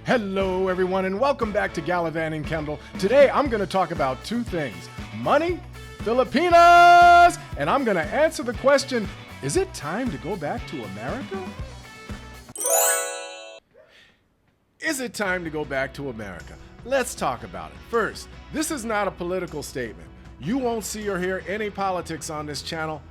Hello everyone and welcome back to Gallivanting Kendall. Today I'm going to talk about two things: money, Filipinas, and I'm going to answer the question, is it time to go back to America? Is it time to go back to America? Let's talk about it. First, this is not a political statement. You won't see or hear any politics on this channel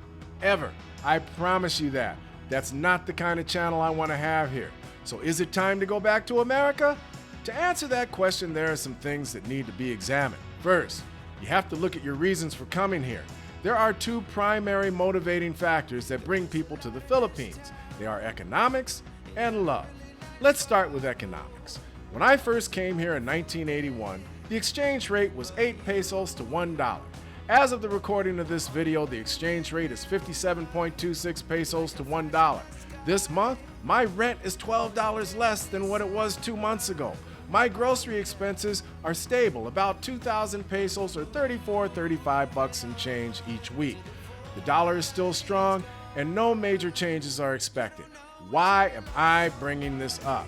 ever. I promise you that. That's not the kind of channel I want to have here. So is it time to go back to America? To answer that question, there are some things that need to be examined. First, you have to look at your reasons for coming here. There are two primary motivating factors that bring people to the Philippines. They are economics and love. Let's start with economics. When I first came here in 1981, the exchange rate was 8 pesos to $1. As of the recording of this video, the exchange rate is 57.26 pesos to $1. This month, my rent is $12 less than what it was 2 months ago. My grocery expenses are stable, about 2,000 pesos or 35 bucks and change each week. The dollar is still strong and no major changes are expected. Why am I bringing this up?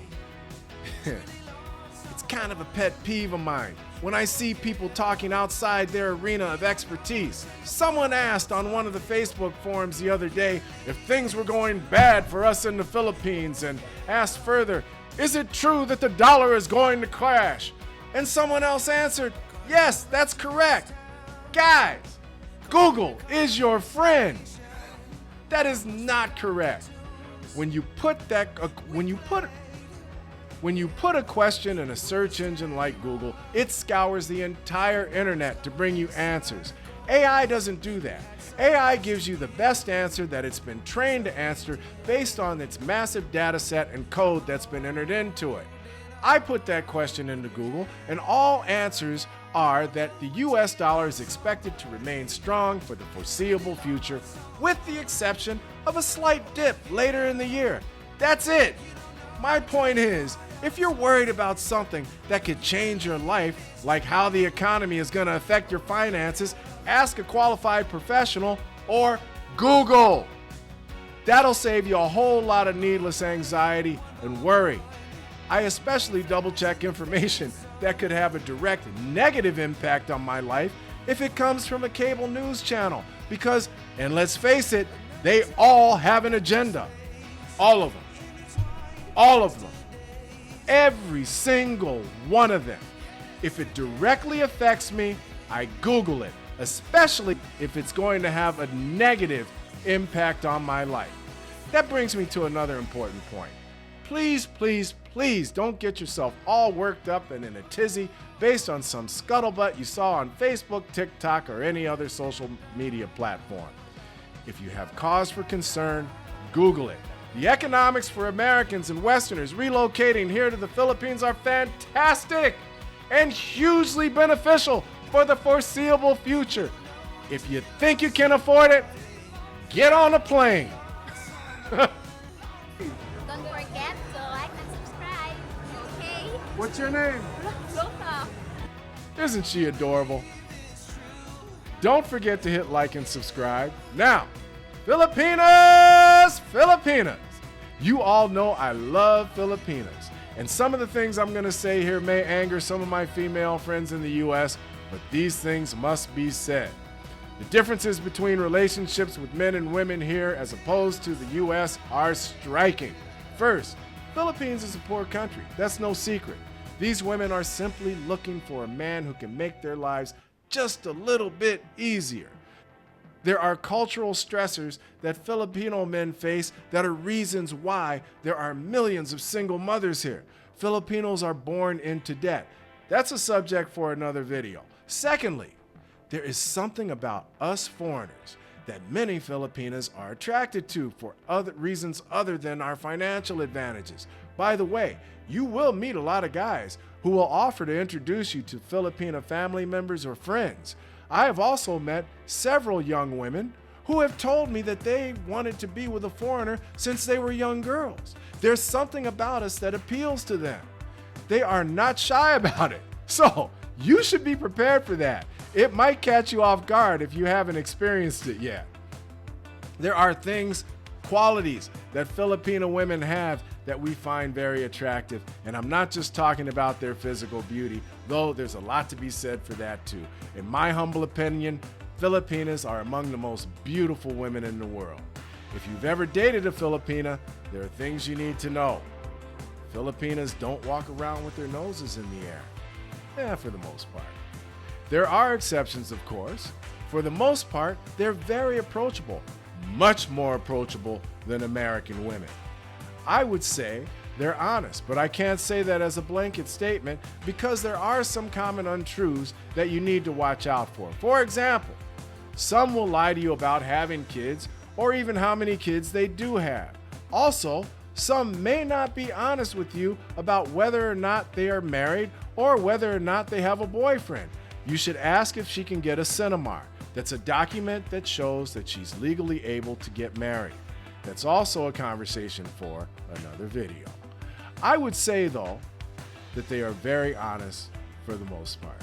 It's kind of a pet peeve of mine when I see people talking outside their arena of expertise. Someone asked on one of the Facebook forums the other day if things were going bad for us in the Philippines and asked further, is it true that the dollar is going to crash? And someone else answered, yes, that's correct. Guys, Google is your friend. That is not correct. When you put a question in a search engine like Google, it scours the entire internet to bring you answers. AI doesn't do that. AI gives you the best answer that it's been trained to answer based on its massive data set and code that's been entered into it. I put that question into Google and all answers are that the US dollar is expected to remain strong for the foreseeable future, with the exception of a slight dip later in the year. That's it. My point is, if you're worried about something that could change your life, like how the economy is going to affect your finances, ask a qualified professional or Google. That'll save you a whole lot of needless anxiety and worry. I especially double-check information that could have a direct negative impact on my life if it comes from a cable news channel, because, and let's face it, they all have an agenda. All of them. All of them. Every single one of them. If it directly affects me, I Google it, especially if it's going to have a negative impact on my life. That brings me to another important point. Please, please, please don't get yourself all worked up and in a tizzy based on some scuttlebutt you saw on Facebook, TikTok, or any other social media platform. If you have cause for concern, Google it. The economics for Americans and Westerners relocating here to the Philippines are fantastic and hugely beneficial for the foreseeable future. If you think you can afford it, get on a plane. Don't forget to like and subscribe, okay? What's your name? Loka. Isn't she adorable? Don't forget to hit like and subscribe. Now, Filipinas! Filipinas! You all know I love Filipinas. And some of the things I'm going to say here may anger some of my female friends in the US, but these things must be said. The differences between relationships with men and women here as opposed to the US are striking. First, Philippines is a poor country. That's no secret. These women are simply looking for a man who can make their lives just a little bit easier. There are cultural stressors that Filipino men face that are reasons why there are millions of single mothers here. Filipinos are born into debt. That's a subject for another video. Secondly, there is something about us foreigners that many Filipinas are attracted to for other reasons other than our financial advantages. By the way, you will meet a lot of guys who will offer to introduce you to Filipino family members or friends. I have also met several young women who have told me that they wanted to be with a foreigner since they were young girls. There's something about us that appeals to them. They are not shy about it. So you should be prepared for that. It might catch you off guard if you haven't experienced it yet. There are things, qualities that Filipino women have that we find very attractive, and I'm not just talking about their physical beauty, though there's a lot to be said for that too. In my humble opinion, Filipinas are among the most beautiful women in the world. If you've ever dated a Filipina, there are things you need to know. Filipinas don't walk around with their noses in the air. For the most part. There are exceptions, of course. For the most part, they're very approachable, much more approachable than American women. I would say they're honest, but I can't say that as a blanket statement because there are some common untruths that you need to watch out for. For example, some will lie to you about having kids or even how many kids they do have. Also, some may not be honest with you about whether or not they are married or whether or not they have a boyfriend. You should ask if she can get a Cinemar. That's a document that shows that she's legally able to get married. That's also a conversation for another video. I would say, though, that they are very honest for the most part.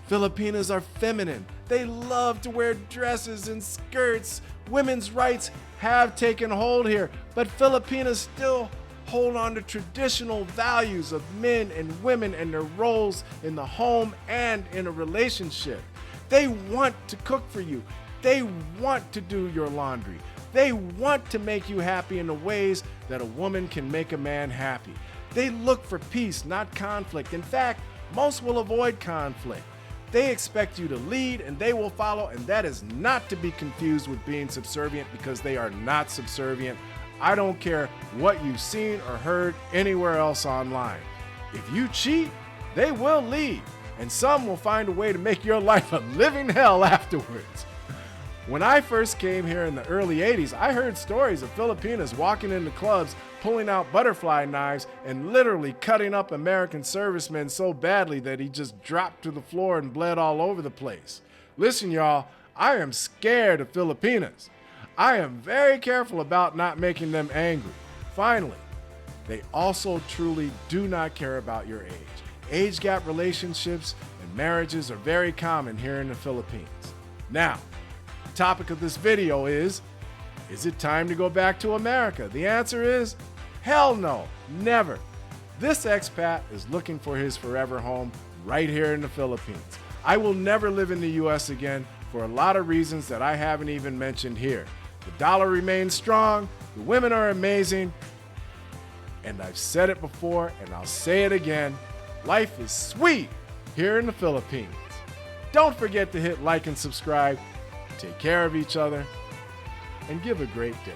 Filipinas are feminine. They love to wear dresses and skirts. Women's rights have taken hold here, but Filipinas still hold on to traditional values of men and women and their roles in the home and in a relationship. They want to cook for you. They want to do your laundry. They want to make you happy in the ways that a woman can make a man happy. They look for peace, not conflict. In fact, most will avoid conflict. They expect you to lead and they will follow, and that is not to be confused with being subservient because they are not subservient. I don't care what you've seen or heard anywhere else online. If you cheat, they will leave, and some will find a way to make your life a living hell afterwards. When I first came here in the early 80s, I heard stories of Filipinas walking into clubs, pulling out butterfly knives, and literally cutting up American servicemen so badly that he just dropped to the floor and bled all over the place. Listen, y'all, I am scared of Filipinas. I am very careful about not making them angry. Finally, they also truly do not care about your age. Age gap relationships and marriages are very common here in the Philippines. Now, the topic of this video is it time to go back to America? The answer is hell no, never. This expat is looking for his forever home right here in the Philippines. I will never live in the US again for a lot of reasons that I haven't even mentioned here. The dollar remains strong, the women are amazing, and I've said it before and I'll say it again, life is sweet here in the Philippines. Don't forget to hit like and subscribe, take care of each other, and give a great day.